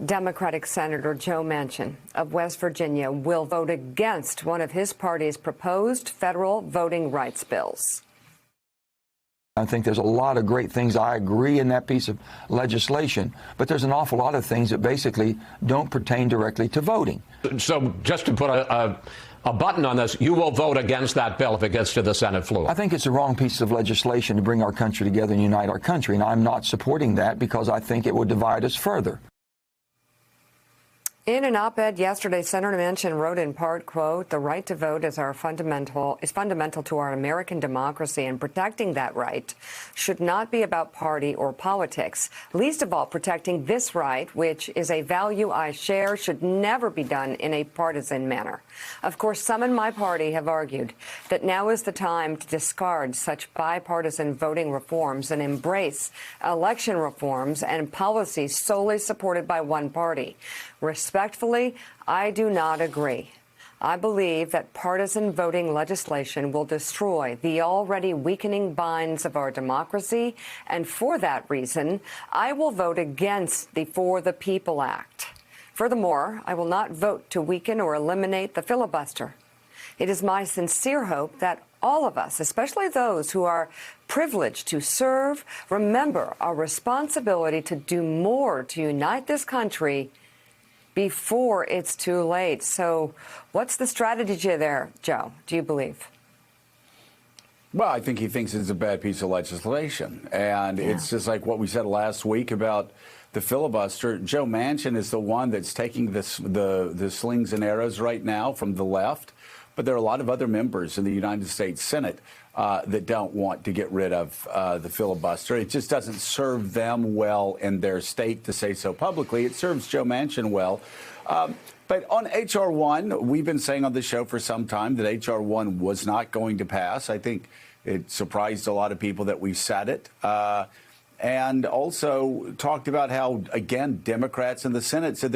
Democratic Senator Joe Manchin of West Virginia will vote against one of his party's proposed federal voting rights bills. I think there's a lot of great things I agree in that piece of legislation, but there's an awful lot of things that basically don't pertain directly to voting. So just to put a button on this, you will vote against that bill if it gets to the Senate floor. I think it's the wrong piece of legislation to bring our country together and unite our country, and I'm not supporting that because I think it would divide us further. In an op-ed yesterday, Senator Manchin wrote in part, quote, "The right to vote is fundamental to our American democracy, and protecting that right should not be about party or politics. Least of all, protecting this right, which is a value I share, should never be done in a partisan manner." Of course, some in my party have argued that now is the time to discard such bipartisan voting reforms and embrace election reforms and policies solely supported by one party. Respectfully, I do not agree. I believe that partisan voting legislation will destroy the already weakening binds of our democracy, and for that reason, I will vote against the For the People Act. Furthermore, I will not vote to weaken or eliminate the filibuster. It is my sincere hope that all of us, especially those who are privileged to serve, remember our responsibility to do more to unite this country before it's too late. So what's the strategy there, Joe, do you believe? Well, I think he thinks it's a bad piece of legislation. And it's just like what we said last week about the filibuster. Joe Manchin is the one that's taking the slings and arrows right now from the left. But there are a lot of other members in the United States Senate that don't want to get rid of the filibuster. It just doesn't serve them well in their state to say so publicly. It serves Joe Manchin well. But on H.R. 1, we've been saying on the show for some time that H.R. 1 was not going to pass. I think it surprised a lot of people that we said it. And also talked about how, again, Democrats in the Senate said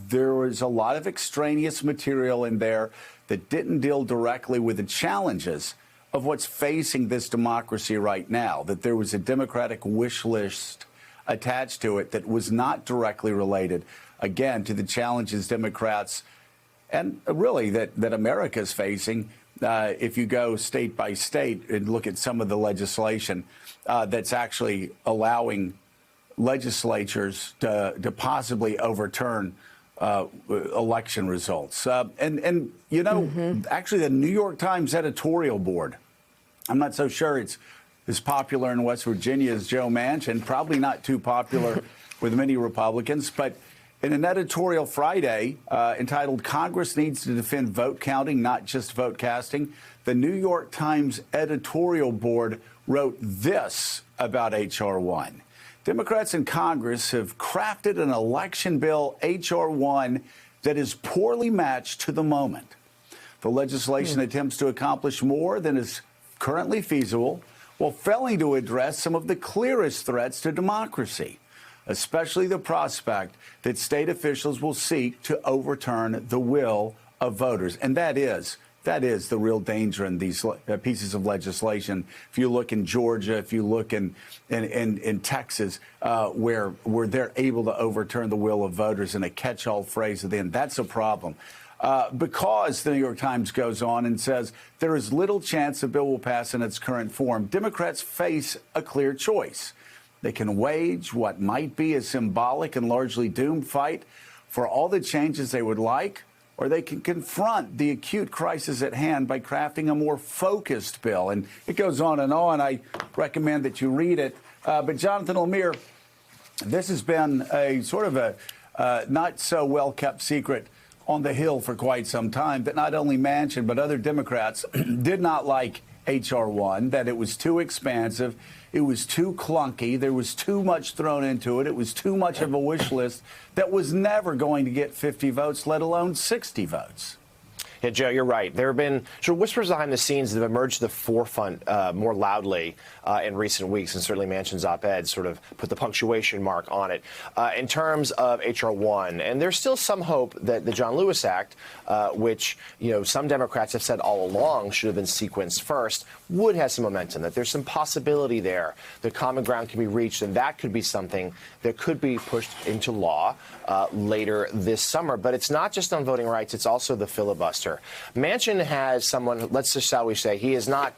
there was a lot of extraneous material in there that didn't deal directly with the challenges of what's facing this democracy right now, that there was a Democratic wish list attached to it that was not directly related, again, to the challenges Democrats and really that America is facing. If you go state by state and look at some of the legislation that's actually allowing legislatures to possibly overturn election results. And you know, actually the New York Times editorial board, I'm not so sure it's as popular in West Virginia as Joe Manchin, probably not too popular with many Republicans, but in an editorial Friday entitled "Congress Needs to Defend Vote Counting, Not Just Vote Casting," the New York Times editorial board wrote this about H.R. 1. Democrats in Congress have crafted an election bill, H.R. 1, that is poorly matched to the moment. The legislation attempts to accomplish more than is currently feasible, while failing to address some of the clearest threats to democracy, especially the prospect that state officials will seek to overturn the will of voters. And that is the real danger in these pieces of legislation. If you look in Georgia, if you look in Texas, where they're able to overturn the will of voters in a catch-all phrase at the end, that's a problem. Because the New York Times goes on and says there is little chance the bill will pass in its current form, Democrats face a clear choice. They can wage what might be a symbolic and largely doomed fight for all the changes they would like, or they can confront the acute crisis at hand by crafting a more focused bill. And it goes on and on. I recommend that you read it. But Jonathan Lemire, this has been a sort of a not so well kept secret on the Hill for quite some time, that not only Manchin but other Democrats did not like H.R. 1, that it was too expansive, it was too clunky, there was too much thrown into it, it was too much of a wish list that was never going to get 50 votes, let alone 60 votes. Yeah, Joe, you're right. There have been sort of whispers behind the scenes that have emerged to the forefront more loudly in recent weeks, and certainly Manchin's op-ed sort of put the punctuation mark on it in terms of H.R. 1. And there's still some hope that the John Lewis Act, which some Democrats have said all along should have been sequenced first, would have some momentum, that there's some possibility there, that common ground can be reached, and that could be something that could be pushed into law later this summer. But it's not just on voting rights, it's also the filibuster. Manchin has someone, let's just shall we say, he is not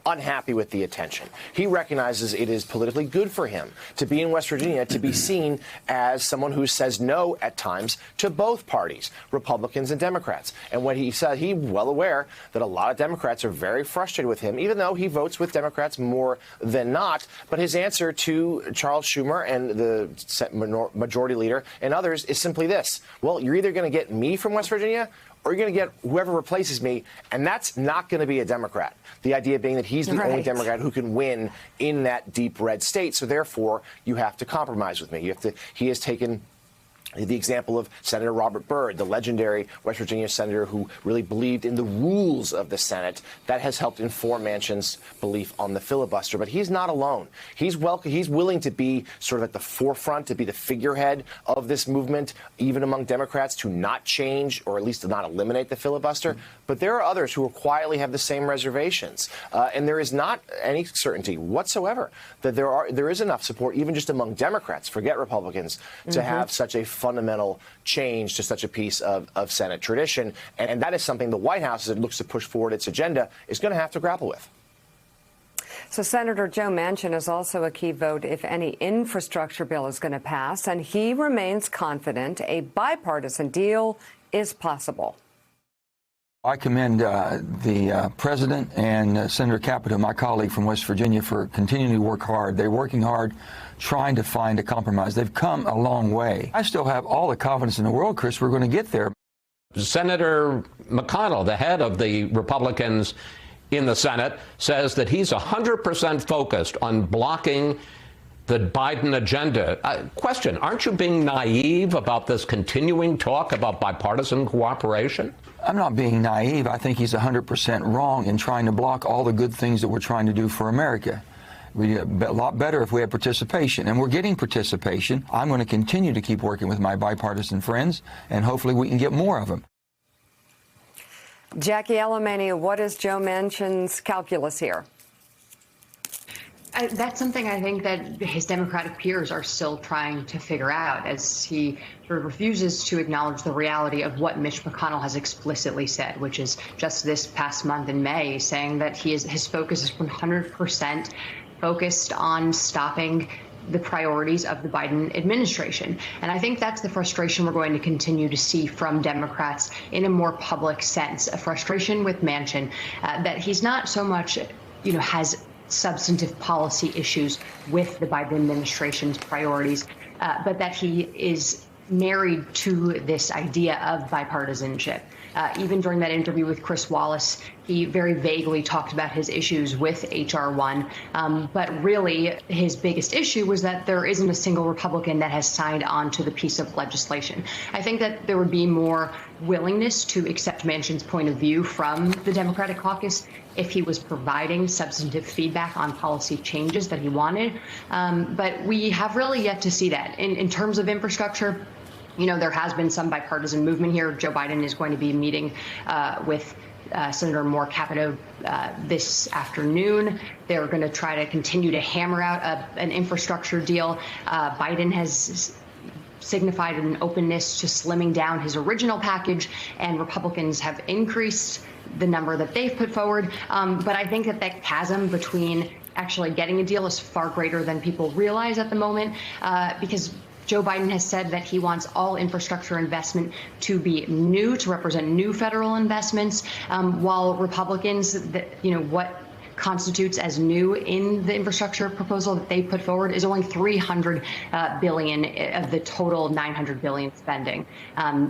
unhappy with the attention. He recognizes it is politically good for him to be in West Virginia, to be seen as someone who says no at times to both parties, Republicans and Democrats. And when he said, he's well aware that a lot of Democrats are very frustrated with him, even though he votes with Democrats more than not. But his answer to Charles Schumer and the majority leader and others is simply this: well, you're either going to get me from West Virginia, or you're going to get whoever replaces me, and that's not going to be a Democrat. The idea being that he's the only Democrat who can win in that deep red state, so therefore you have to compromise with me. He has taken the example of Senator Robert Byrd, the legendary West Virginia senator who really believed in the rules of the Senate. That has helped inform Manchin's belief on the filibuster. But he's not alone. He's willing to be sort of at the forefront, to be the figurehead of this movement, even among Democrats, to not change or at least to not eliminate the filibuster. But there are others who will quietly have the same reservations. And there is not any certainty whatsoever that there is enough support, even just among Democrats, forget Republicans, to have such a fundamental change to such a piece of Senate tradition. And that is something the White House, as it looks to push forward its agenda, is going to have to grapple with. So Senator Joe Manchin is also a key vote if any infrastructure bill is going to pass, and he remains confident a bipartisan deal is possible. I commend the president and Senator Capito, my colleague from West Virginia, for continuing to work hard. They're working hard, trying to find a compromise. They've come a long way. I still have all the confidence in the world, Chris, we're going to get there. Senator McConnell, the head of the Republicans in the Senate, says that he's 100% focused on blocking the Biden agenda. Question, aren't you being naive about this continuing talk about bipartisan cooperation? I'm not being naive. I think he's 100% wrong in trying to block all the good things that we're trying to do for America. We'd be a lot better if we had participation, and we're getting participation. I'm going to continue to keep working with my bipartisan friends, and hopefully we can get more of them. Jackie Alemany, what is Joe Manchin's calculus here? That's something I think that his Democratic peers are still trying to figure out, as he sort of refuses to acknowledge the reality of what Mitch McConnell has explicitly said, which is just this past month in May, saying that his focus is 100% focused on stopping the priorities of the Biden administration. And I think that's the frustration we're going to continue to see from Democrats in a more public sense, a frustration with Manchin that he's not so much, has substantive policy issues with the Biden administration's priorities, but that he is married to this idea of bipartisanship. Even during that interview with Chris Wallace, he very vaguely talked about his issues with H.R. 1. But really, his biggest issue was that there isn't a single Republican that has signed on to the piece of legislation. I think that there would be more willingness to accept Manchin's point of view from the Democratic caucus if he was providing substantive feedback on policy changes that he wanted. But we have really yet to see that. In terms of infrastructure, there has been some bipartisan movement here. Joe Biden is going to be meeting with Senator Moore Capito this afternoon. They're going to try to continue to hammer out an infrastructure deal. Biden has signified an openness to slimming down his original package, and Republicans have increased the number that they've put forward. But I think that chasm between actually getting a deal is far greater than people realize at the moment, because Joe Biden has said that he wants all infrastructure investment to be new, to represent new federal investments, while Republicans, what constitutes as new in the infrastructure proposal that they put forward is only $300 billion of the total $900 billion spending.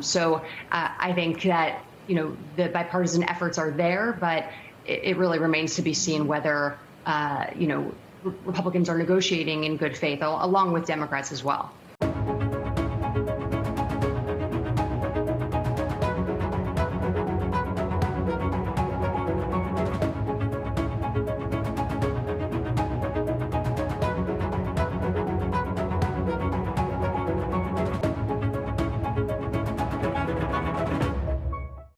So I think that, the bipartisan efforts are there, but it really remains to be seen whether, Republicans are negotiating in good faith, along with Democrats as well.